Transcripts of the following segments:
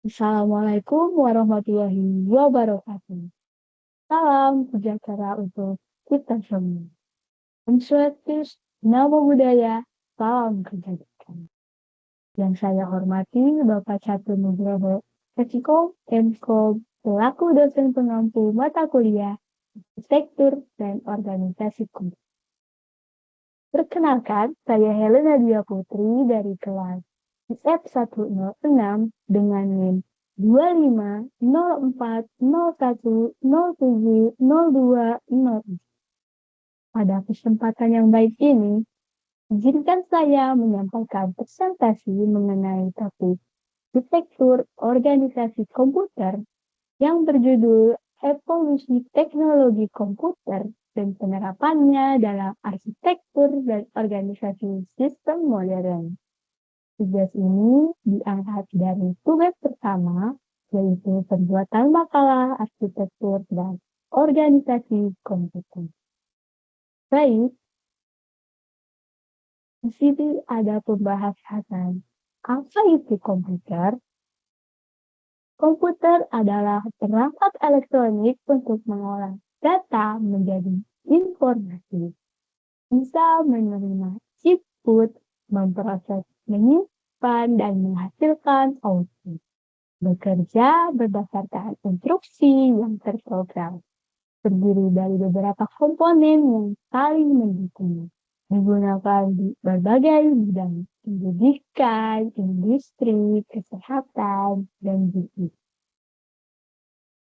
Assalamualaikum warahmatullahi wabarakatuh. Salam sejahtera untuk kita semua. Om Swastiastu, Namo Buddhaya, salam kebajikan. Yang saya hormati Bapak Catur Nugroho, Sekom, Mkom, selaku dosen pengampu mata kuliah, Arsitektur dan Organisasi Komputer. Perkenalkan, saya Helena Dwi Putri dari kelas F106 dengan NIM 250401070204. Pada kesempatan yang baik ini, izinkan saya menyampaikan presentasi mengenai topik arsitektur organisasi komputer yang berjudul Evolusi Teknologi Komputer dan penerapannya dalam arsitektur dan organisasi sistem modern. Tugas ini diangkat dari tugas pertama, yaitu pembuatan makalah arsitektur dan organisasi komputer. Baik, di sini ada pembahasan. Apa itu komputer? Komputer adalah perangkat elektronik untuk mengolah data menjadi informasi. Bisa menerima input, memproses, menyimpan, dan menghasilkan output. Bekerja berdasarkan instruksi yang terprogram. Terdiri dari beberapa komponen yang saling mendukung. Digunakan di berbagai bidang, pendidikan, industri, kesehatan, dan bisnis.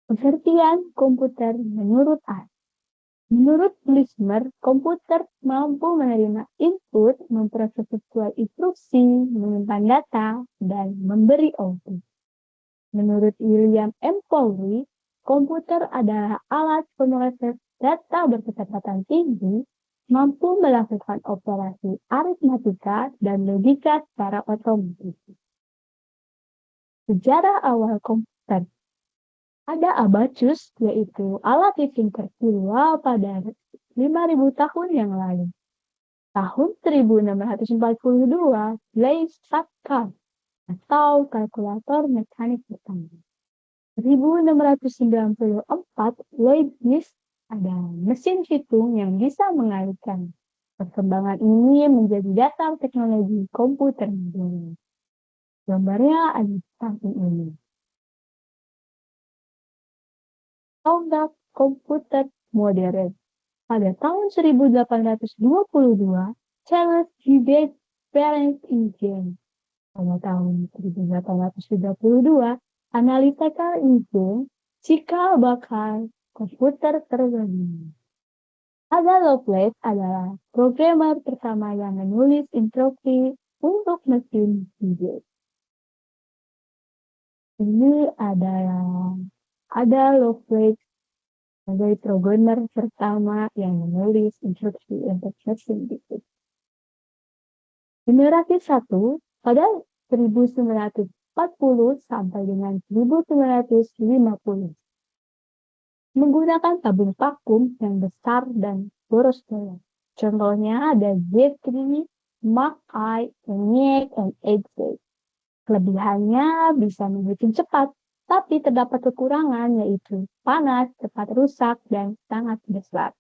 Pengertian komputer menurut A. Menurut Glismer, komputer mampu menerima input, memproses sesuai instruksi, menyimpan data, dan memberi output. Menurut William M. Fowler, komputer adalah alat pemroses data berkecepatan tinggi, mampu melakukan operasi aritmatika dan logika secara otomatis. Sejarah awal komputer. Ada abacus, yaitu alat hitung tertua pada 5.000 tahun yang lalu. Tahun 1642, Blaise Pascal atau kalkulator mekanik pertama. 1694, Leibniz ada mesin hitung yang bisa mengalihkan. Perkembangan ini menjadi dasar teknologi komputer modern. Gambarnya ada di samping ini. Tonggak komputer modern. Pada tahun 1822, Charles Babbage Parent Engine. Pada tahun 1832, analytical engine cikal bakal komputer terbaru. Ada Lovelace adalah programmer pertama yang menulis instruksi untuk mesin Babbage. Ini adalah ada Lovelace sebagai programmer pertama yang menulis instruksi untuk mesin Babbage. Generasi 1 pada 1940 sampai dengan 1950. Menggunakan tabung vakum yang besar dan boros daya. Contohnya ada Z3, Mark I, ENIAC, dan ENIAC. Kelebihannya bisa menghitung cepat, tapi terdapat kekurangan yaitu panas, cepat rusak, dan sangat besar.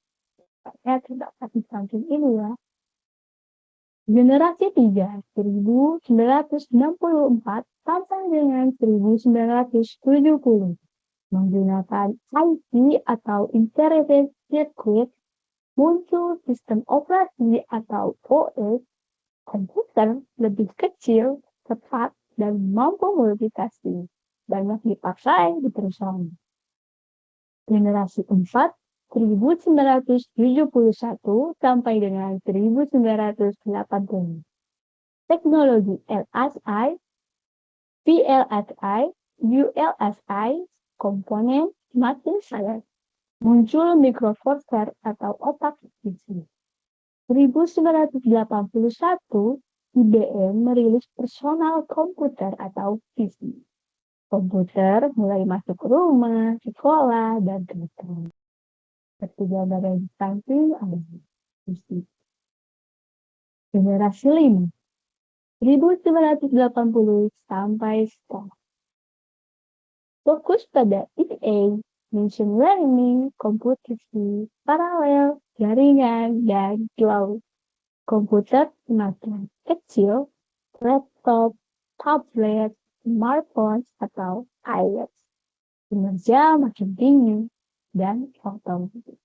Terdapat di samping ini ya. Generasi 3, 1964 sampai dengan 1970. Menggunakan IC atau Integrated Circuit, muncul sistem operasi atau OS, komputer lebih kecil, cepat, dan mampu multitasking. Banyak dipakai di perusahaan. Generasi 4, 1971 sampai dengan 1980. Teknologi LSI, VLSI, ULSI, komponen semakin sangat. Muncul mikroprosesor atau otak PC. 1981, IBM merilis personal komputer atau PC. Komputer mulai masuk ke rumah, sekolah, dan kantor. Ketiga dari samping ada PC. Generasi 5, 1980 sampai sekarang. Fokus pada EA, machine learning, komputasi, paralel, jaringan, dan cloud. Komputer semakin kecil, laptop, tablet, smartphone, atau iOS. Kinerja makin tinggi dan otomatis.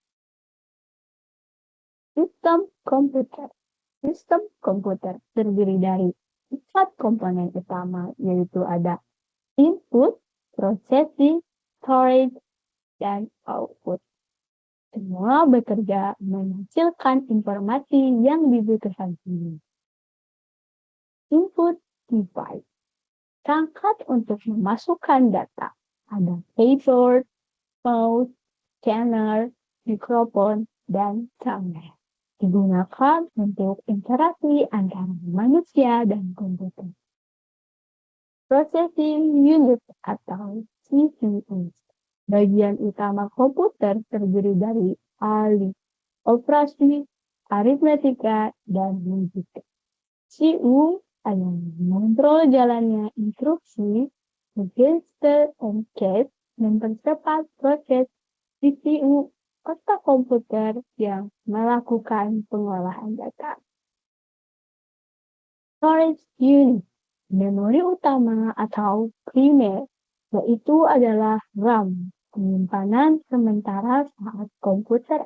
Sistem komputer. Sistem komputer terdiri dari 4 komponen utama, yaitu ada input, processing, storage, dan output. Semua bekerja menghasilkan informasi yang dibutuhkan ini. Input device. Perangkat untuk memasukkan data. Ada keyboard, mouse, scanner, mikrofon, dan kamera. Digunakan untuk interaksi antara manusia dan komputer. Processing unit atau CPU. Bagian utama komputer terdiri dari ahli operasi, aritmetika, dan logika. CPU adalah mengontrol jalannya instruksi, register and cache, mempercepat proses. CPU otak komputer yang melakukan pengolahan data. Storage unit. Memori utama atau primer, yaitu adalah RAM, penyimpanan sementara saat komputer.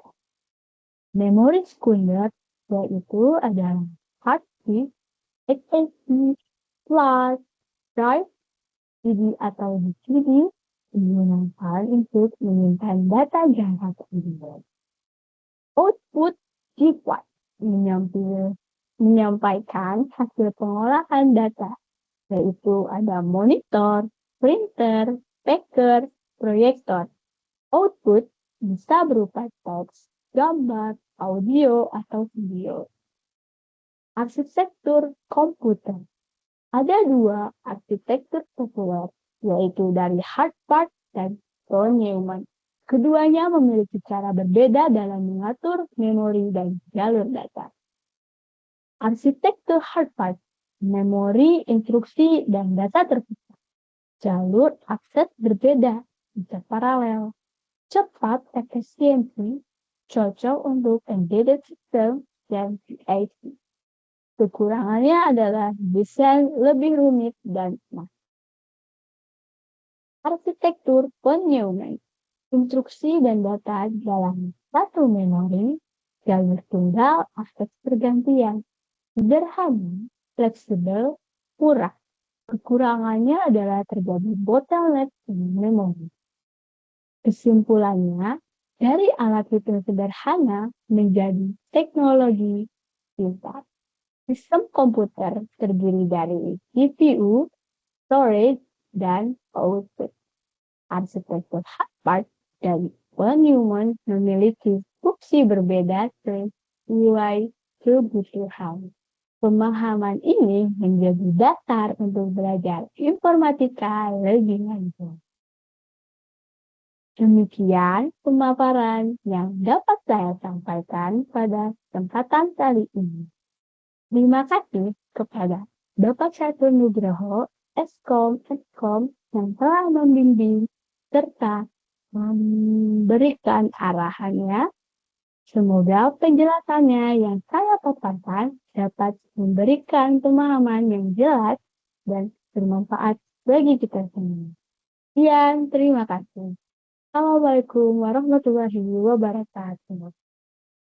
Memori sekunder, yaitu adalah hard disk, SSD, flash drive, CD atau DVD, digunakan untuk menyimpan data jangka panjang. Output device menyampaikan hasil pengolahan data, yaitu ada monitor, printer, speaker, proyektor. Output bisa berupa teks, gambar, audio, atau video. Arsitektur komputer. Ada 2 arsitektur populer, yaitu dari Harvard dan von Neumann. Keduanya memiliki cara berbeda dalam mengatur memori dan jalur data. Arsitektur Harvard, memori, instruksi, dan data terpisah. Jalur akses berbeda, bisa paralel. Cepat, efisiensi, cocok untuk embedded system dan PIC. Kekurangannya adalah desain lebih rumit dan mahal. Arsitektur von Neumann. Instruksi dan data dalam satu memori, jalur tunggal, akses bergantian. Sederhana, fleksibel, murah. Kekurangannya adalah terjadi bottleneck di memori. Kesimpulannya, dari alat hitung sederhana menjadi teknologi pintar. Sistem komputer terdiri dari CPU, storage, dan output. Arsitektur Harvard dan von Neumann memiliki fungsi berbeda sesuai kebutuhan. Pemahaman ini menjadi dasar untuk belajar informatika lebih lanjut. Demikian pemaparan yang dapat saya sampaikan pada kesempatan kali ini. Terima kasih kepada Bapak Syatur Nugroho, Eskom yang telah membimbing serta memberikan arahannya. Semoga penjelasannya yang saya paparkan dapat memberikan pemahaman yang jelas dan bermanfaat bagi kita semua. Sekian, terima kasih. Assalamualaikum warahmatullahi wabarakatuh.